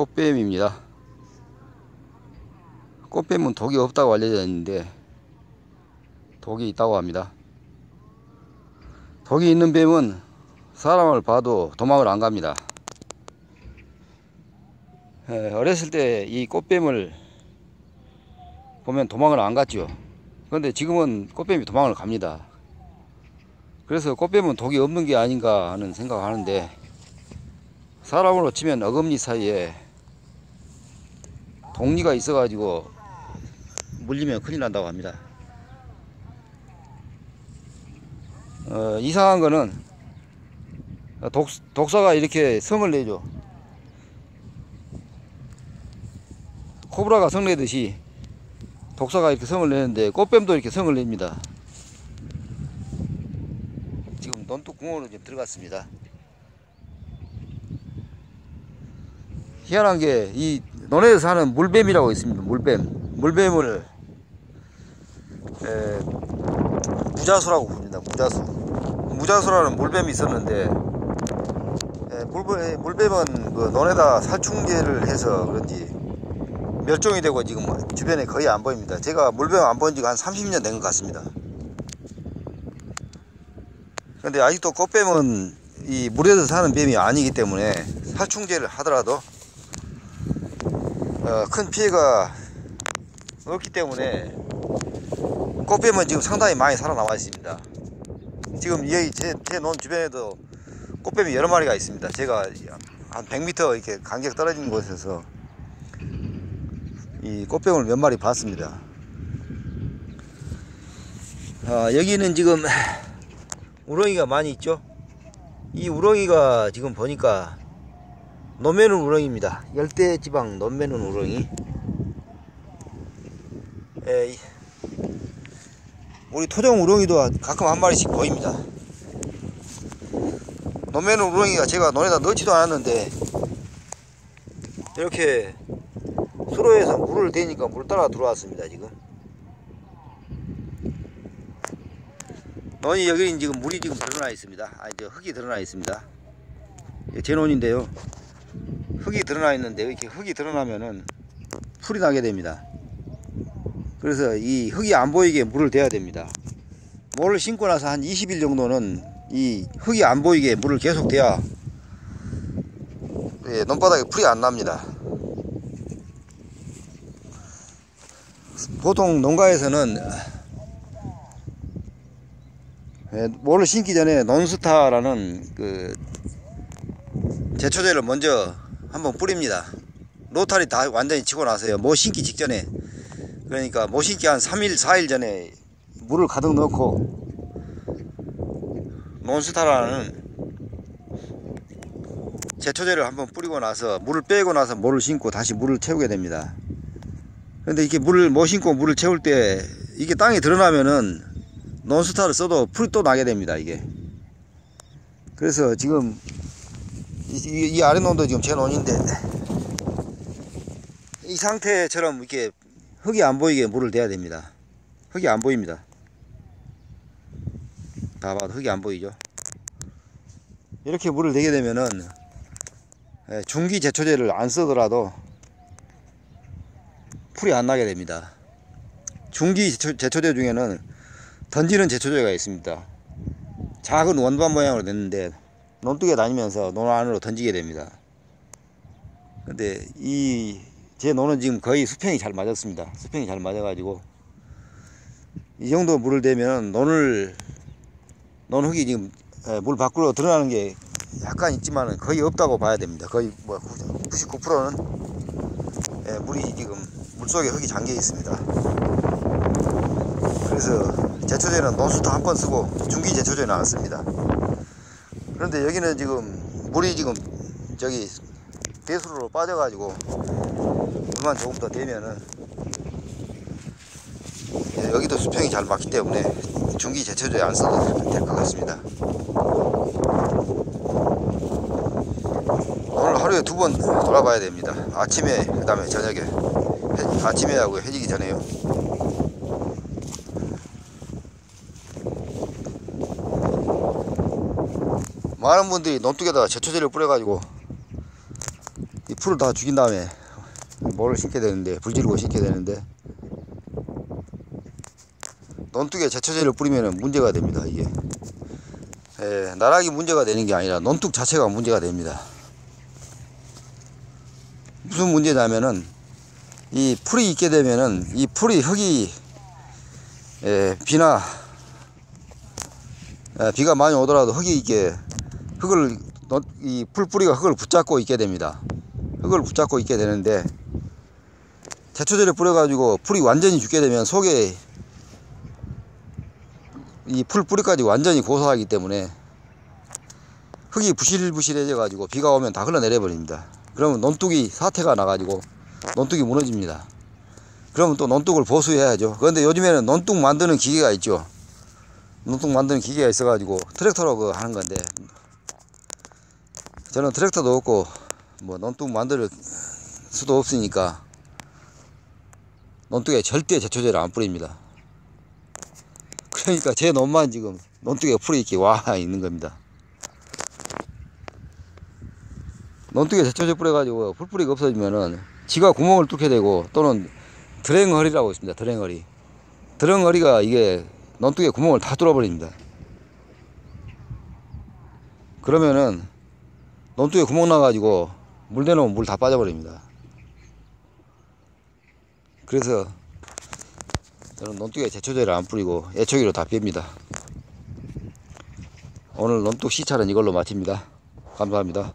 꽃뱀입니다. 꽃뱀은 독이 없다고 알려져 있는데 독이 있다고 합니다. 독이 있는 뱀은 사람을 봐도 도망을 안 갑니다. 어렸을 때 이 꽃뱀을 보면 도망을 안 갔죠. 그런데 지금은 꽃뱀이 도망을 갑니다. 그래서 꽃뱀은 독이 없는 게 아닌가 하는 생각을 하는데, 사람으로 치면 어금니 사이에 독리가 있어 가지고 물리면 큰일 난다고 합니다. 이상한 거는 독사가 이렇게 성을 내죠. 코브라가 성 내듯이 독사가 이렇게 성을 내는데 꽃뱀도 이렇게 성을 냅니다. 지금 논둑구멍으로 지금 들어갔습니다. 희한한 게 이 논에서 사는 물뱀이라고 있습니다. 물뱀을 무자수라고 부릅니다. 무자수라는 물뱀이 있었는데, 물뱀은 그 논에다 살충제를 해서 그런지 멸종이 되고 지금 주변에 거의 안 보입니다. 제가 물뱀 안 본 지가 한 30년 된 것 같습니다. 그런데 아직도 꽃뱀은 이 물에서 사는 뱀이 아니기 때문에 살충제를 하더라도 큰 피해가 없기 때문에 꽃뱀은 지금 상당히 많이 살아남아 있습니다. 지금 여기 제 논 주변에도 꽃뱀이 여러 마리가 있습니다. 제가 한 100m 이렇게 간격 떨어진 곳에서 이 꽃뱀을 몇 마리 봤습니다. 여기는 지금 우렁이가 많이 있죠. 이 우렁이가 지금 보니까 논매눈 우렁이입니다. 열대지방 논매눈 우렁이. 우리 토종 우렁이도 가끔 한 마리씩 보입니다. 논매눈 우렁이가 제가 논에다 넣지도 않았는데 이렇게 수로에서 물을 대니까 물 따라 들어왔습니다. 지금 논이 여기 지금 물이 지금 드러나 있습니다. 흙이 드러나 있습니다. 제 논인데요, 흙이 드러나 있는데 이렇게 흙이 드러나면은 풀이 나게 됩니다. 그래서 이 흙이 안 보이게 물을 대야 됩니다. 모를 심고 나서 한 20일 정도는 이 흙이 안 보이게 물을 계속 대야 논바닥에 풀이 안 납니다. 보통 농가에서는 모를 심기 전에 논스타라는 그 제초제를 먼저 한번 뿌립니다. 로타리 다 완전히 치고 나서요, 모 심기 직전에, 그러니까 모 심기 한 3일 4일 전에 물을 가득 넣고 논스타라는 제초제를 한번 뿌리고 나서 물을 빼고 나서 모를 심고 다시 물을 채우게 됩니다. 근데 이렇게 못 심고 물을 채울 때 이게 땅에 드러나면은 논스타를 써도 풀이 또 나게 됩니다. 이게 그래서 지금 이 아래 논도 지금 제 논인데 이 상태처럼 이렇게 흙이 안 보이게 물을 대야 됩니다. 흙이 안 보입니다. 다 봐도 흙이 안 보이죠. 이렇게 물을 대게 되면은 중기 제초제를 안 쓰더라도 풀이 안 나게 됩니다. 중기 제초제 중에는 던지는 제초제가 있습니다. 작은 원반 모양으로 냈는데 논둑에 다니면서 논 안으로 던지게 됩니다. 근데 제 논은 지금 거의 수평이 잘 맞았습니다. 수평이 잘 맞아가지고 이 정도 물을 대면 논 흙이 지금 물 밖으로 드러나는 게 약간 있지만 거의 없다고 봐야 됩니다. 거의 99%는 물이 지금 물속에 흙이 잠겨 있습니다. 그래서 제초제는 논스타 한 번 쓰고 중기 제초제는 안 씁니다. 그런데 여기는 지금 물이 지금 저기 배수로로 빠져가지고 물만 조금 더 대면은 여기도 수평이 잘 맞기 때문에 중기 제초제 안 써도 될 것 같습니다. 오늘 하루에 2번 돌아봐야 됩니다. 아침에 그 다음에 저녁에. 아침에 하고 해지기 전에요. 많은 분들이 논둑에다가 제초제를 뿌려가지고 풀을 다 죽인 다음에 뭐를 심게 되는데, 불 지르고 심게 되는데, 논둑에 제초제를 뿌리면 문제가 됩니다. 이게 나락이 문제가 되는 게 아니라 논둑 자체가 문제가 됩니다. 무슨 문제냐면은 이 풀이 있게 되면은 이 풀이 흙이 비가 많이 오더라도 흙이 있게 이 풀뿌리가 흙을 붙잡고 있게 됩니다. 흙을 붙잡고 있게 되는데, 제초제를 뿌려가지고 풀이 완전히 죽게 되면 속에 이 풀뿌리까지 완전히 고사하기 때문에 흙이 부실부실해져 가지고 비가 오면 다 흘러내려 버립니다. 그러면 논둑이 사태가 나가지고 논둑이 무너집니다. 그러면 또 논둑을 보수해야죠. 그런데 요즘에는 논둑 만드는 기계가 있죠. 논둑 만드는 기계가 있어 가지고 트랙터로 그거 하는 건데, 저는 트랙터도 없고 뭐 논둑 만들 수도 없으니까 논둑에 절대 제초제를 안 뿌립니다. 그러니까 제 논만 지금 논둑에 풀이 이렇게 와 있는 겁니다. 논둑에 제초제 뿌려가지고 풀뿌리가 없어지면은 지가 구멍을 뚫게 되고, 또는 드랭허리라고 있습니다. 드랭허리. 드랭허리가 이게 논둑에 구멍을 다 뚫어버립니다. 그러면은 논둑에 구멍 나가지고 물 대놓으면 물 다 빠져버립니다. 그래서 저는 논둑에 제초제를 안 뿌리고 애초기로 다 뺍니다. 오늘 논둑 시찰은 이걸로 마칩니다. 감사합니다.